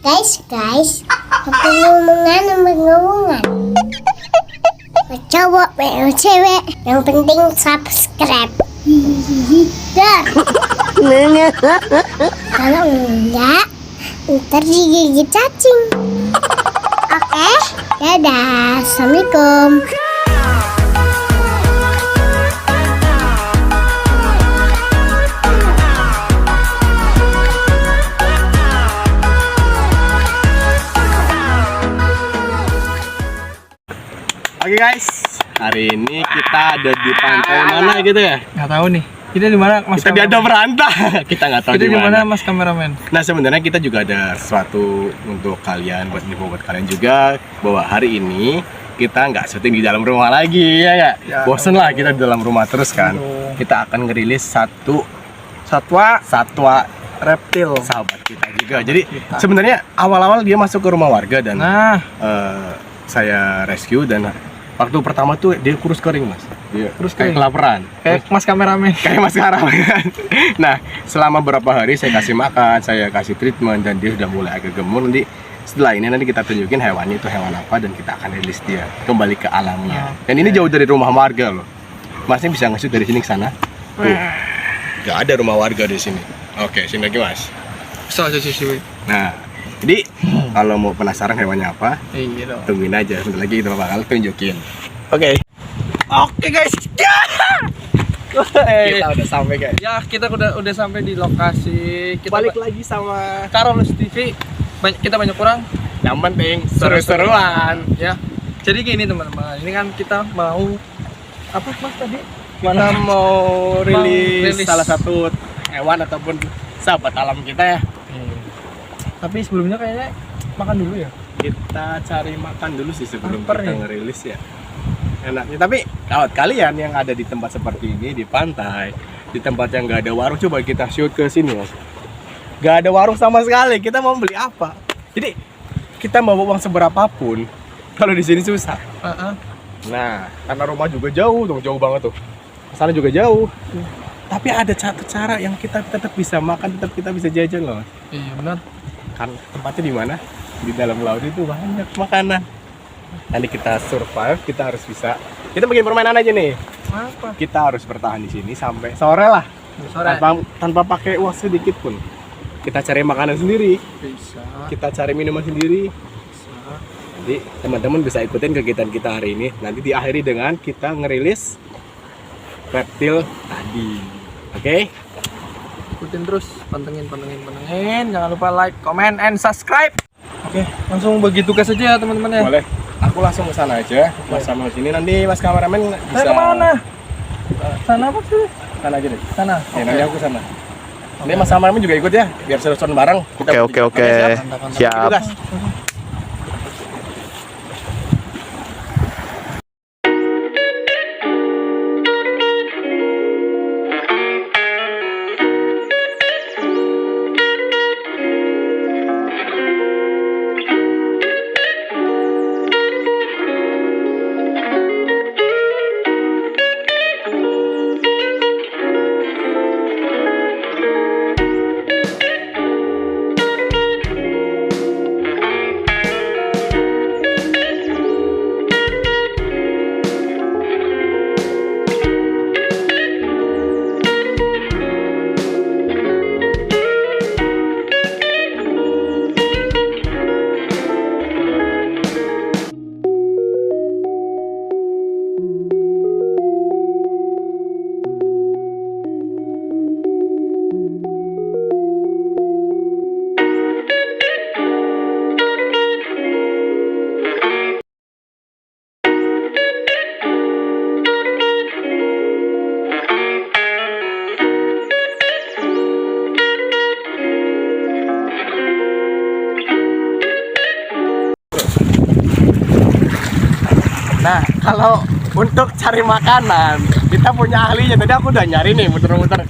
Guys, aku ngomongan. Cowok, cewek, yang penting subscribe. Dar. Kalau enggak, ntar digigit cacing. Oke, dadah, assalamualaikum. Oke guys, hari ini kita ada di pantai mana gitu ya? Nggak tahu nih. Kita di mana, Mas? Kita di ada berantah. Kita nggak tahu Kita di mana, Mas kameramen? Nah sebenarnya kita juga ada sesuatu untuk kalian, buat kalian juga, bahwa hari ini kita nggak syuting di dalam rumah lagi ya. Bosen lah kita di dalam rumah terus kan. Kita akan ngerilis satu satwa reptil sahabat kita juga. Jadi sebenarnya awal-awal dia masuk ke rumah warga dan saya rescue, dan waktu pertama tuh dia kurus kering mas, dia kurus kayak kelaparan, kayak Mas kameramen, kayak mas kameramen. Nah selama beberapa hari saya kasih makan, saya kasih treatment, dan dia sudah mulai agak gemuk. Nanti setelah ini nanti kita tunjukin hewannya itu hewan apa, dan kita akan rilis dia kembali ke alamnya. Dan ini jauh dari rumah warga loh, masnya bisa nge-shoot dari sini ke sana. Gak ada rumah warga di sini. Oke, sini lagi mas. Nah jadi kalau mau penasaran hewannya apa, tungguin aja, sebentar lagi kita bakal tunjukin. Oke guys, kita udah sampai guys. Ya, kita udah sampai di lokasi. Kita Balik lagi sama Carolus TV. Kita banyak kurang. yang penting seru-seruan. Ya. Jadi gini teman-teman, ini kan kita mau apa mas tadi? Kita mau rilis rilis salah satu hewan ataupun sahabat alam kita ya. Tapi sebelumnya kayaknya makan dulu ya. Kita cari makan dulu sih sebelum Lapar kita nih. ngerilis ya. Enaknya, tapi kalau kalian yang ada di tempat seperti ini, di pantai, di tempat yang nggak ada warung, coba kita shoot ke sini mas. Nggak ada warung sama sekali, kita mau beli apa? Jadi kita mau uang seberapapun, kalau di sini susah. Nah, karena rumah juga jauh banget tuh. Sana juga jauh. Tapi ada cara yang kita tetap bisa makan, tetap kita bisa jajan loh. Iya benar. Kan tempatnya di mana? Di dalam laut itu banyak makanan. Nanti kita survive, kita harus bisa. Kita bikin permainan aja nih. Apa? Kita harus bertahan di sini sampai sore lah. Sore. Tanpa pakai uang sedikit pun. Kita cari makanan sendiri. Bisa. Kita cari minuman sendiri. Jadi teman-teman bisa ikutin kegiatan kita hari ini. Nanti diakhiri dengan kita ngerilis reptil tadi. Oke? Ikutin terus, pantengin. Jangan lupa like, comment, and subscribe. Oke, langsung bagi tugas aja ya teman-teman ya. Boleh. Aku langsung ke sana aja. Mas sama sini, nanti mas kameramen bisa. Saya kemana? Sana apa sih? Sana aja deh. Sana. Ya, nanti aku sana. Nanti mas kameramen juga ikut ya, biar seru-seruan bareng. Oke. Siap. Tugas. Nah, kalau untuk cari makanan, kita punya ahlinya. Tadi aku udah nyari nih, muter-muter.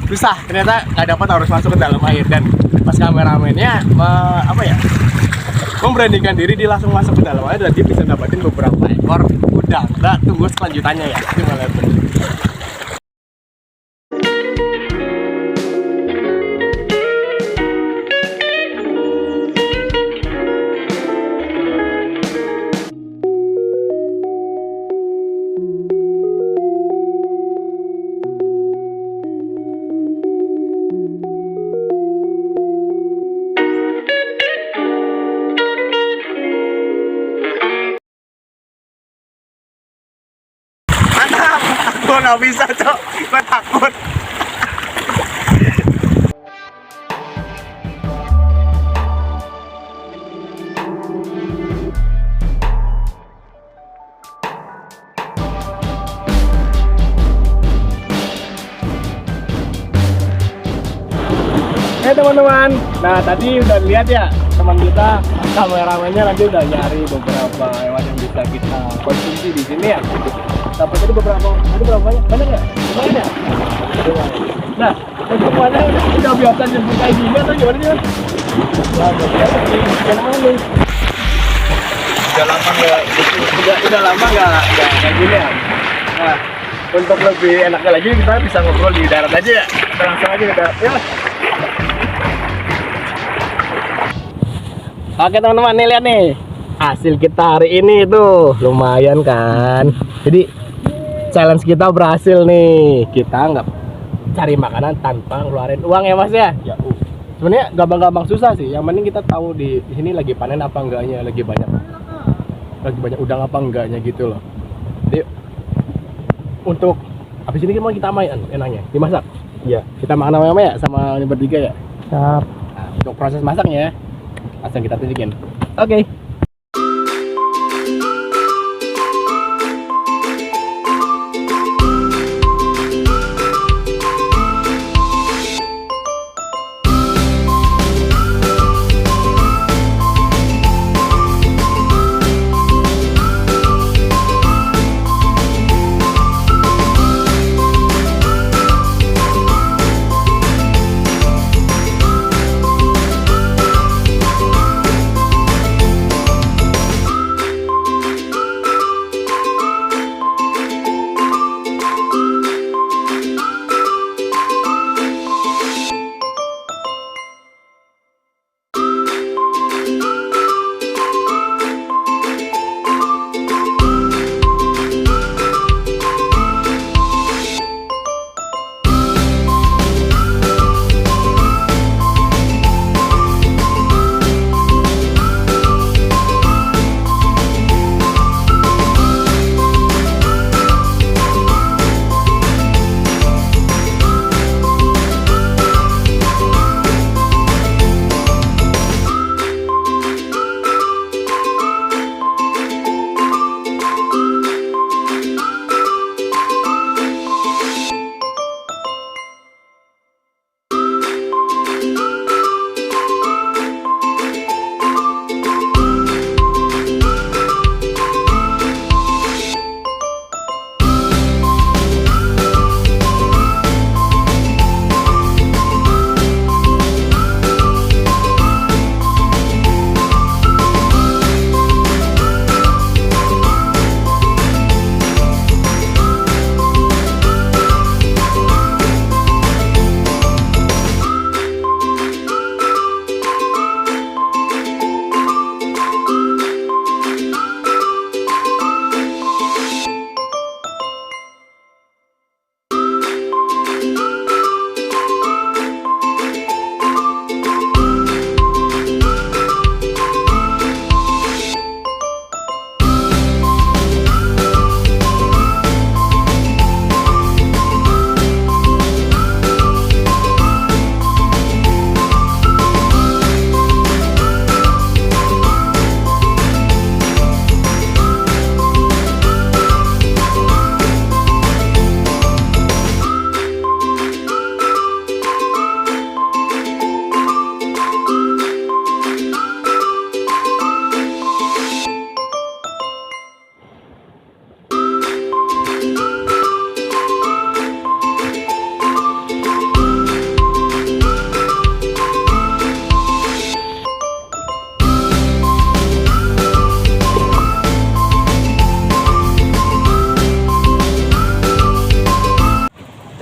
Susah, ternyata nggak dapat, harus masuk ke dalam air. Dan pas kameramennya, memberanikan diri, dia langsung masuk ke dalam air dan dia bisa dapatin beberapa ekor udang. Nah, tunggu selanjutannya ya. Coba lihat dulu. nggak bisa, Cok. Gue takut. Teman-teman, nah tadi udah lihat ya teman kita kameramennya nanti udah nyari beberapa hewan yang bisa kita konsumsi di sini ya. Dapat tadi beberapa, ada berapa banyak ya? Lumayan ya? Nah, semuanya udah biasa jemput kayak gini atau gimana sih? Nah, biasa gimana nih? Udah lama nggak kayak gini ya. Nah, untuk lebih enaknya lagi kita bisa ngobrol di darat aja ya. Kita langsung aja ke darat ya. Oke teman-teman, nih lihat nih hasil kita hari ini tuh lumayan kan. Jadi challenge kita berhasil nih. Kita nggak cari makanan tanpa ngeluarin uang ya mas ya. Ya. Sebenarnya gampang-gampang susah sih. Yang penting kita tahu di sini lagi panen apa enggaknya, lagi banyak udang apa enggaknya gitu loh. Jadi untuk habis ini mau kita main enaknya dimasak. Iya. Kita makan sama ya sama bertiga ya. Siap. Nah, untuk proses masaknya langsung kita tunjukin. Oke.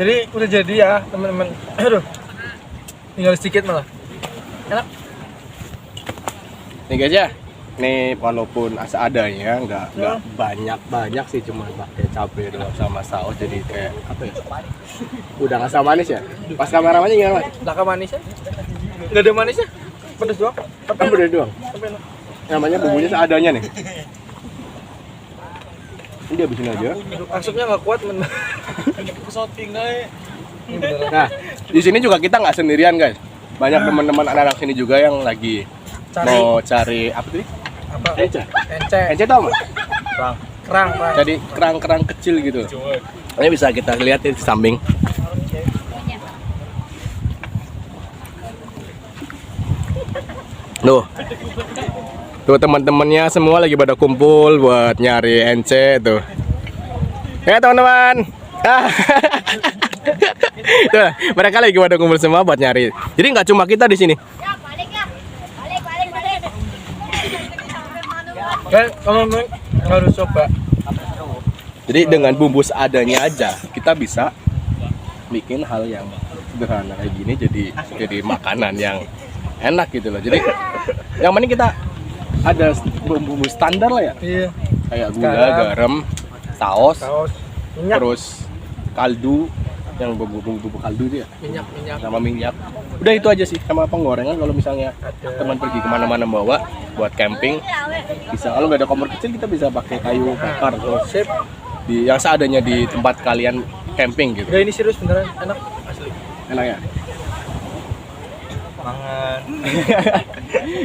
Jadi udah jadi ya teman-teman. Aduh, tinggal sedikit malah. Enak. Nih guys ya, nih walaupun seadanya nggak banyak sih, cuma pakai cabai doang sama saus, jadi kayak apa ya? Udah asam manis ya. Pas kameramannya gimana mas? Laka manisnya? Nggak ada manisnya? Pedas doang? Pedas doang. Namanya bumbunya seadanya nih. Ini habisin aja. Masuknya nggak kuat men. Nah, di sini juga kita nggak sendirian guys. Banyak teman-teman anak-anak sini juga yang lagi mau cari apa tadi? Apa? Ence. Ence. Ence tau nggak? Kerang. Jadi kerang-kerang kecil gitu. Ini bisa kita lihat di samping. Tuh teman-temannya semua lagi pada kumpul buat nyari ence tuh. Ya teman-teman. Tuh, mereka lagi pada kumpul semua buat nyari. Jadi nggak cuma kita di sini. Kan kalau harus coba. Jadi dengan bumbu seadanya aja kita bisa bikin hal yang sederhana kayak gini jadi makanan yang enak gitu loh. Jadi yang penting kita ada bumbu standar lah ya. Iya. Kayak gula, garam, saus, Minyak. terus kaldu yang bumbu kaldu itu ya. Minyak. Sama minyak. Udah itu aja sih, sama penggorengan kalau misalnya teman pergi kemana-mana bawa buat camping bisa. Kalau nggak ada kompor kecil kita bisa pakai kayu bakar tuh. Sip. Yang seadanya di tempat kalian camping gitu. Udah ini serius beneran enak asli. Enak ya. Mangan.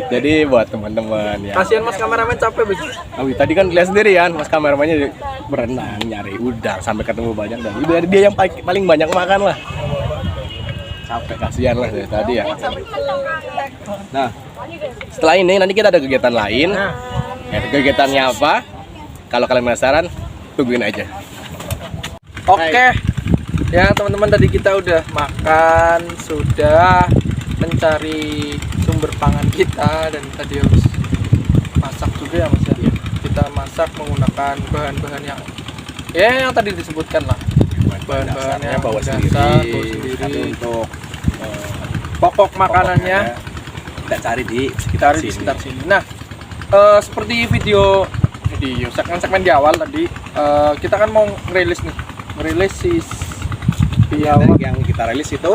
Jadi buat teman-teman ya. Kasihan Mas kameramen capek begitu. Tadi kan lihat sendiri kan, Mas kameramannya berenang nyari udang sampai ketemu banyak dan udah dia yang paling banyak makan lah. Capek kasihan lah dari tadi ya. Nah, setelah ini nanti kita ada kegiatan lain. Kegiatannya apa? Kalau kalian penasaran, tungguin aja. Oke. Ya teman-teman, tadi kita udah makan, sudah mencari sumber pangan kita, dan tadi harus masak juga ya Mas ya. Kita masak menggunakan bahan-bahan yang tadi disebutkan lah. Bahan-bahannya bawa dasar, sendiri. bawa sendiri. Tapi untuk Pokok makanannya kita cari di sekitar sini. Nah, seperti video segmen di awal tadi, kita kan mau ngerilis si biawak yang kita rilis itu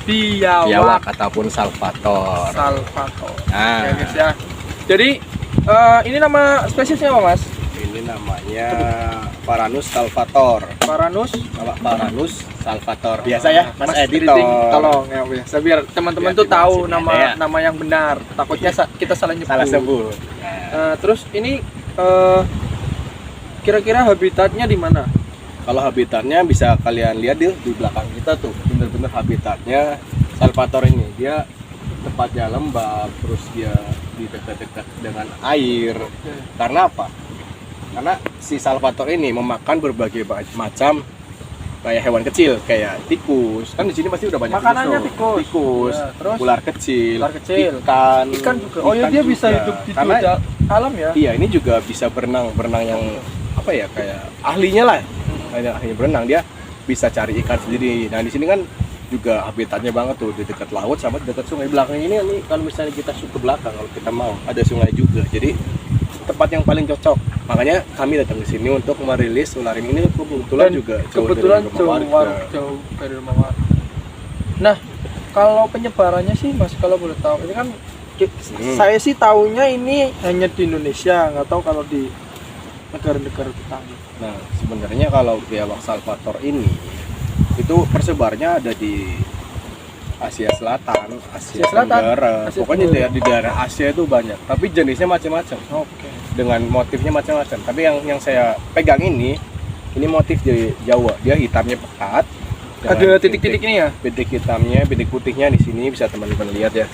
biawak ataupun salvator. Nah, ya guys ya. Jadi ini nama spesiesnya apa Mas? ini namanya Varanus salvator. Varanus Salvator. Biasa ya, Mas editing, editor. tolong ya biasa biar teman-teman Biar tuh tahu dimasukin ya. nama yang benar. Takutnya kita salah nyebut. Salah sebut. Terus ini kira-kira habitatnya di mana? Kalau habitatnya bisa kalian lihat di belakang kita tuh, bener-bener habitatnya salvator ini. Dia tempatnya lembab, terus dia di dekat-dekat dengan air. Karena apa? Karena si salvator ini memakan berbagai macam kayak hewan kecil, kayak tikus. Kan di sini pasti udah banyak Makanannya tikus. Tikus, Ya, terus ular kecil, ikan juga. Oh ya, dia juga. bisa hidup di Karena alam ya. iya, ini juga bisa berenang yang apa ya, kayak ahlinya lah. Ahlinya berenang, dia bisa cari ikan sendiri. Nah, di sini kan juga habitatnya banget tuh, di dekat laut sama di dekat sungai. Belakang ini kalau misalnya kita ke belakang, kalau kita mau ada sungai juga. Jadi tempat yang paling cocok. Makanya kami datang ke sini untuk merilis ular ini. Kebetulan juga jauh dari rumah warga. Nah, kalau penyebarannya sih Mas, kalau boleh tahu, ini kan saya sih taunya ini hanya di Indonesia, nggak tahu kalau di negara-negara tetangga. Nah, sebenarnya kalau biawak salvator ini itu persebarnya ada di Asia Selatan, Asia Tenggara. Pokoknya di daerah Asia itu banyak, tapi jenisnya macam-macam. Oke. Dengan motifnya macam-macam. Tapi yang saya pegang ini motif dari Jawa. Dia hitamnya pekat. Ada titik-titik ini ya? Bintik hitamnya, bintik putihnya di sini bisa teman-teman lihat ya.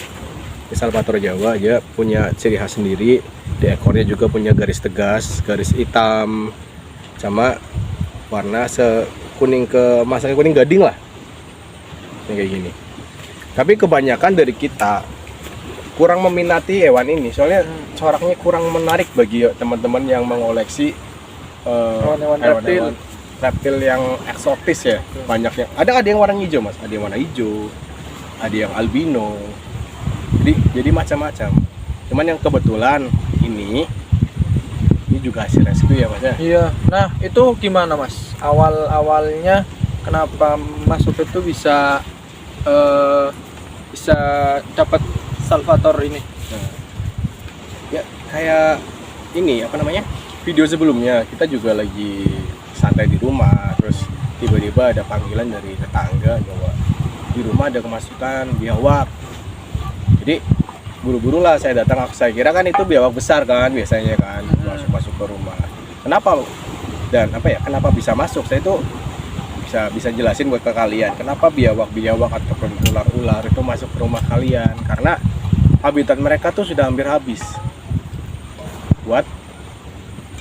Di salvator Jawa dia punya ciri khas sendiri. Di ekornya juga punya garis tegas, garis hitam, sama warna kuning masanya kuning gading lah. Yang kayak gini. Tapi kebanyakan dari kita kurang meminati hewan ini, soalnya coraknya kurang menarik bagi teman-teman yang mengoleksi hewan-hewan reptil yang eksotis ya. Banyak yang ada yang warna hijau Mas, ada yang warna hijau, ada yang albino. Jadi macam-macam. Cuman yang kebetulan ini juga hasil rescue ya Mas ya. Iya. Nah, itu gimana Mas? Awalnya kenapa Mas Ubed tuh bisa dapat salvator ini? Nah, ya kayak ini apa namanya? video sebelumnya kita juga lagi santai di rumah, terus tiba-tiba ada panggilan dari tetangga bahwa di rumah ada kemasukan biawak. Jadi buru-buru lah saya datang. Saya kira kan itu biawak besar kan biasanya kan masuk ke rumah. Kenapa dan kenapa bisa masuk? Saya itu bisa jelasin buat ke kalian kenapa biawak ataupun ular-ular itu masuk ke rumah kalian, karena habitat mereka tuh sudah hampir habis buat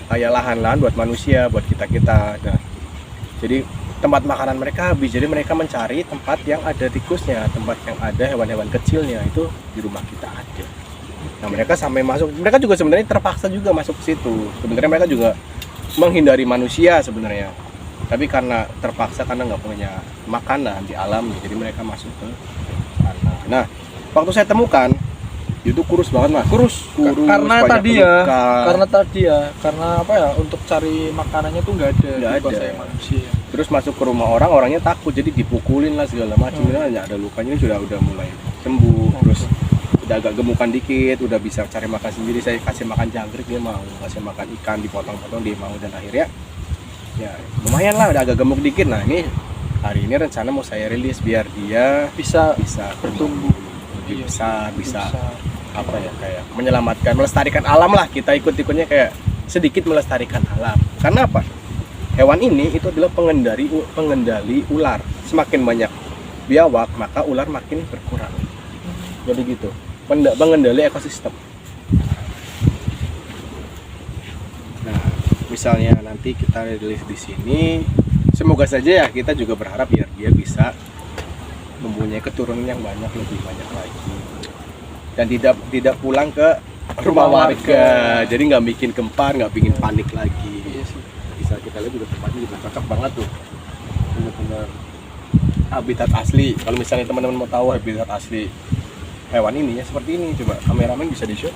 kayak lahan-lahan buat manusia, buat kita. Nah, jadi tempat makanan mereka habis, jadi mereka mencari tempat yang ada tikusnya, tempat yang ada hewan-hewan kecilnya, itu di rumah kita ada. Nah, mereka sampai masuk, mereka juga sebenarnya terpaksa juga masuk ke situ. Sebenarnya mereka juga menghindari manusia sebenarnya, tapi karena terpaksa, karena nggak punya makanan di alam, jadi mereka masuk ke sana. Nah, waktu saya temukan itu kurus banget mas, kurus karena banyak tadi ya karena untuk cari makanannya tuh nggak ada saya manusia. Terus masuk ke rumah orangnya takut, jadi dipukulin lah segala macam. Hanya ada lukanya, sudah mulai sembuh, terus udah agak gemukan dikit, udah bisa cari makan sendiri. Saya kasih makan jangkrik dia mau, kasih makan ikan dipotong-potong dia mau, dan akhirnya ya lumayan lah, udah agak gemuk dikit. Nah, ini hari ini rencana mau saya rilis biar dia bisa bertumbuh lebih besar, bisa kayak menyelamatkan, melestarikan alam lah. Kita ikut-ikutnya kayak sedikit melestarikan alam. Karena apa? Hewan ini itu adalah pengendali ular. Semakin banyak biawak, maka ular makin berkurang. Jadi gitu. Pengendali ekosistem. Nah, misalnya nanti kita rilis di sini, semoga saja ya, kita juga berharap biar dia bisa mempunyai keturunan yang lebih banyak lagi. Dan tidak pulang ke rumah warga, jadi nggak bikin gempar, nggak bikin panik lagi. Bisa kita lihat juga tempatnya juga cocok banget tuh, benar-benar habitat asli. Kalau misalnya teman-teman mau tahu habitat asli hewan ini ya seperti ini, coba kameramen bisa di show.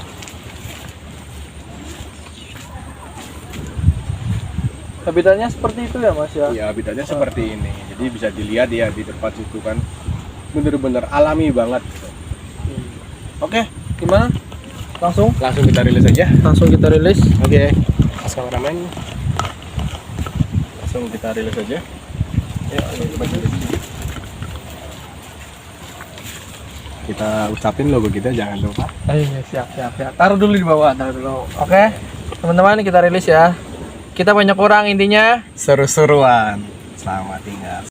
Habitatnya seperti itu ya mas ya? Iya, habitatnya seperti ini, jadi bisa dilihat ya di tempat itu kan bener-bener alami banget gitu. Oke, gimana? Langsung kita rilis aja. Langsung kita rilis. Oke, mas kameramen, langsung kita rilis aja. Ya, kita ucapin logo kita, jangan lupa. Ayo, siap. Taruh dulu di bawah, taruh dulu. Oke, teman-teman kita rilis ya. Kita banyak orang, intinya seru-seruan. Selamat tinggal.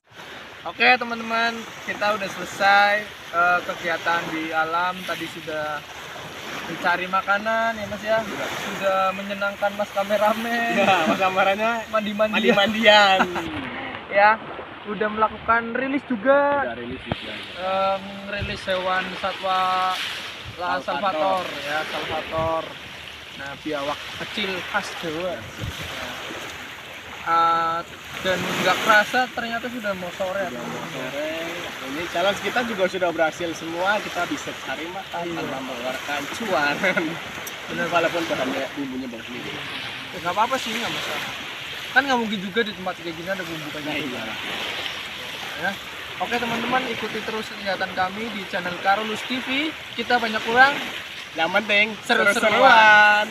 Oke teman-teman, kita udah selesai kegiatan di alam. Tadi sudah mencari makanan ya mas ya, sudah menyenangkan mas kameramen. Ya, mas kameranya mandi-mandian. Ya, udah melakukan rilis juga. Udah rilis juga. Rilis hewan satwa salvator ya, salvator. Nah, biawak kecil khas Jawa. Dan nggak kerasa ternyata sudah mau sore. Ini challenge kita juga sudah berhasil semua. Kita bisa cari makan tanpa mengeluarkan cuan. Benar, walaupun bahannya bumbunya bagus sendiri. Nggak apa-apa sih, nggak masalah. Kan nggak mungkin juga di tempat kayak gini ada bumbu kayak gitu. Ya. Oke teman-teman, ikuti terus kegiatan kami di channel Karolus TV. Kita banyak kurang. Yang penting seru-seruan.